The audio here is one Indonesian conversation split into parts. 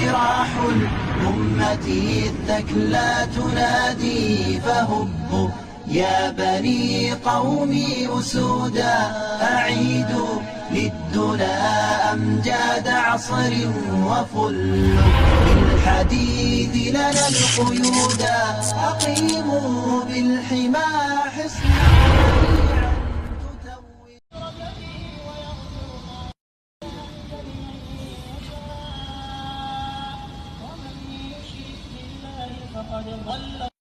جراح الأمة الثكلى تنادي فهبوا يا بني قومي أسودا أعيدوا للدنا أمجاد عصر وفلوا بالحديد لنا القيودا أقيموا بالحمى حصنا فقد ضل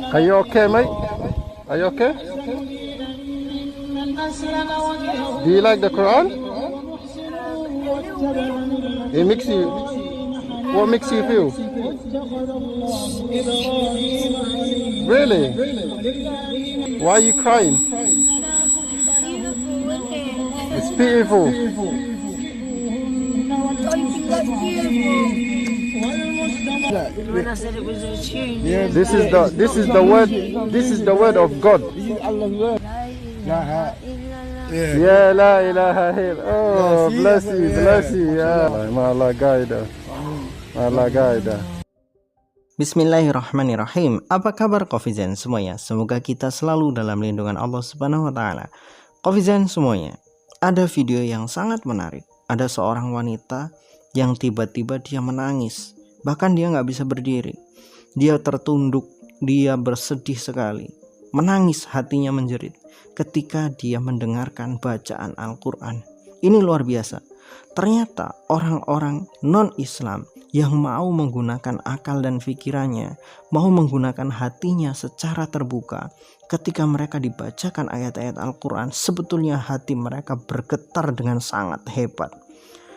Are you okay, mate? Are you okay? Do you like the Quran? It makes you. What makes you feel? Really? Why are you crying? It's beautiful. When I said it was a tune. This is the word of God. Yeah, la ilaha illallah. Oh, bless you. Yeah. Allah guide. Allah guide. Bismillahirrahmanirrahim. Apa kabar Kofizen semuanya? Semoga kita selalu dalam lindungan Allah Subhanahu wa taala. Kofizen semuanya, ada video yang sangat menarik. Ada seorang wanita yang tiba-tiba dia menangis. Bahkan dia nggak bisa berdiri. Dia tertunduk, dia bersedih sekali. Menangis, hatinya menjerit ketika dia mendengarkan bacaan Al-Quran. Ini luar biasa. Ternyata orang-orang non-Islam yang mau menggunakan akal dan pikirannya, mau menggunakan hatinya secara terbuka, ketika mereka dibacakan ayat-ayat Al-Quran, sebetulnya hati mereka bergetar dengan sangat hebat.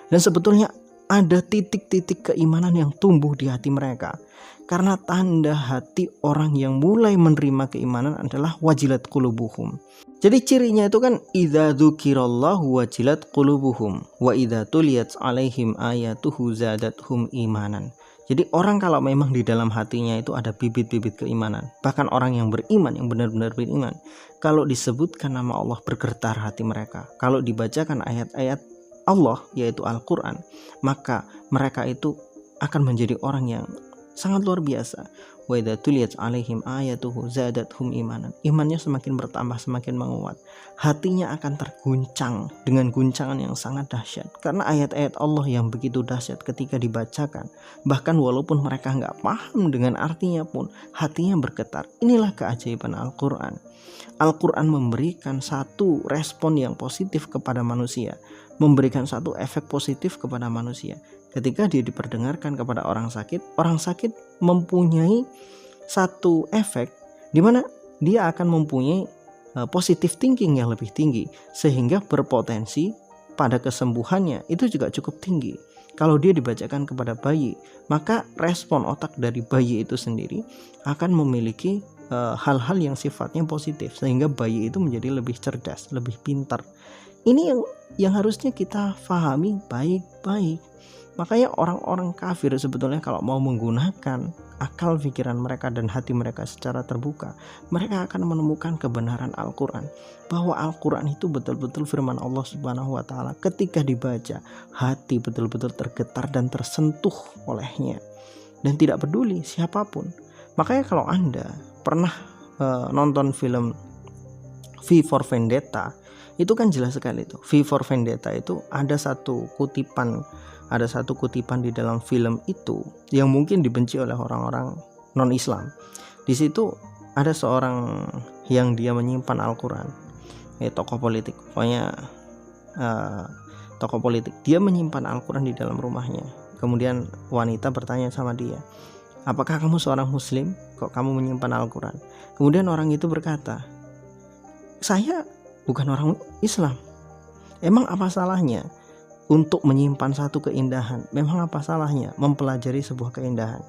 Dan sebetulnya ada titik-titik keimanan yang tumbuh di hati mereka. Karena tanda hati orang yang mulai menerima keimanan adalah wajilat qulubuhum. Jadi cirinya itu kan idza dzukirallahu wajilat qulubuhum wa idza tuliyat alaihim ayatuhu zadathum imanan. Jadi orang kalau memang di dalam hatinya itu ada bibit-bibit keimanan, bahkan orang yang beriman, yang benar-benar beriman, kalau disebutkan nama Allah bergetar hati mereka. Kalau dibacakan ayat-ayat Allah yaitu Al-Quran, maka mereka itu akan menjadi orang yang sangat luar biasa. Wa idza tuliyat alaihim ayatuhu zadathum imanan. Imannya semakin bertambah, semakin menguat. Hatinya akan terguncang dengan guncangan yang sangat dahsyat. Karena ayat-ayat Allah yang begitu dahsyat ketika dibacakan, bahkan walaupun mereka nggak paham dengan artinya pun, hatinya bergetar. Inilah keajaiban Al-Quran. Al-Quran memberikan satu respon yang positif kepada manusia, memberikan satu efek positif kepada manusia. Ketika dia diperdengarkan kepada orang sakit mempunyai satu efek di mana dia akan mempunyai positive thinking yang lebih tinggi, sehingga berpotensi pada kesembuhannya itu juga cukup tinggi. Kalau dia dibacakan kepada bayi, maka respon otak dari bayi itu sendiri akan memiliki hal-hal yang sifatnya positif, sehingga bayi itu menjadi lebih cerdas, lebih pintar. Ini yang harusnya kita pahami baik-baik. Makanya orang-orang kafir sebetulnya kalau mau menggunakan akal pikiran mereka dan hati mereka secara terbuka, mereka akan menemukan kebenaran Al-Quran, bahwa Al-Quran itu betul-betul firman Allah Subhanahu wa taala. Ketika dibaca, hati betul-betul tergetar dan tersentuh olehnya, dan tidak peduli siapapun. Makanya kalau Anda pernah nonton film V for Vendetta, itu kan jelas sekali itu. V for Vendetta itu ada satu kutipan di dalam film itu yang mungkin dibenci oleh orang-orang non-Islam. Di situ ada seorang yang dia menyimpan Al-Quran, tokoh politik, pokoknya tokoh politik. Dia menyimpan Al-Quran di dalam rumahnya. Kemudian wanita bertanya sama dia, apakah kamu seorang muslim? Kok kamu menyimpan Al-Quran? Kemudian orang itu berkata, saya bukan orang Islam. Emang apa salahnya untuk menyimpan satu keindahan? Memang apa salahnya mempelajari sebuah keindahan?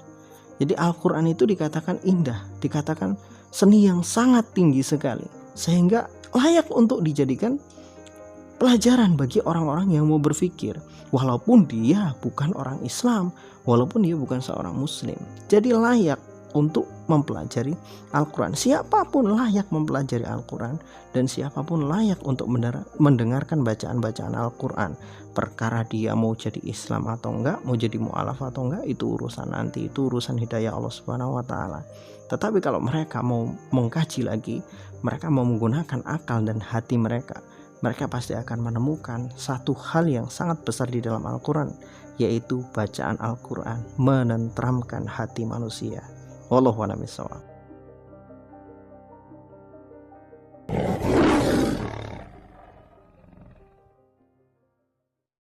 Jadi Al-Quran itu dikatakan indah, dikatakan seni yang sangat tinggi sekali, sehingga layak untuk dijadikan pelajaran bagi orang-orang yang mau berpikir, walaupun dia bukan orang Islam, walaupun dia bukan seorang muslim. Jadi layak untuk mempelajari Al-Quran. Siapapun layak mempelajari Al-Quran dan siapapun layak untuk mendengarkan bacaan-bacaan Al-Quran. Perkara dia mau jadi Islam atau enggak, mau jadi mu'alaf atau enggak, itu urusan nanti, itu urusan hidayah Allah Subhanahu wa Ta'ala. Tetapi kalau mereka mau mengkaji lagi, mereka mau menggunakan akal dan hati mereka pasti akan menemukan satu hal yang sangat besar di dalam Al-Quran, yaitu bacaan Al-Quran menenteramkan hati manusia. Wallahu a'lam bishawab.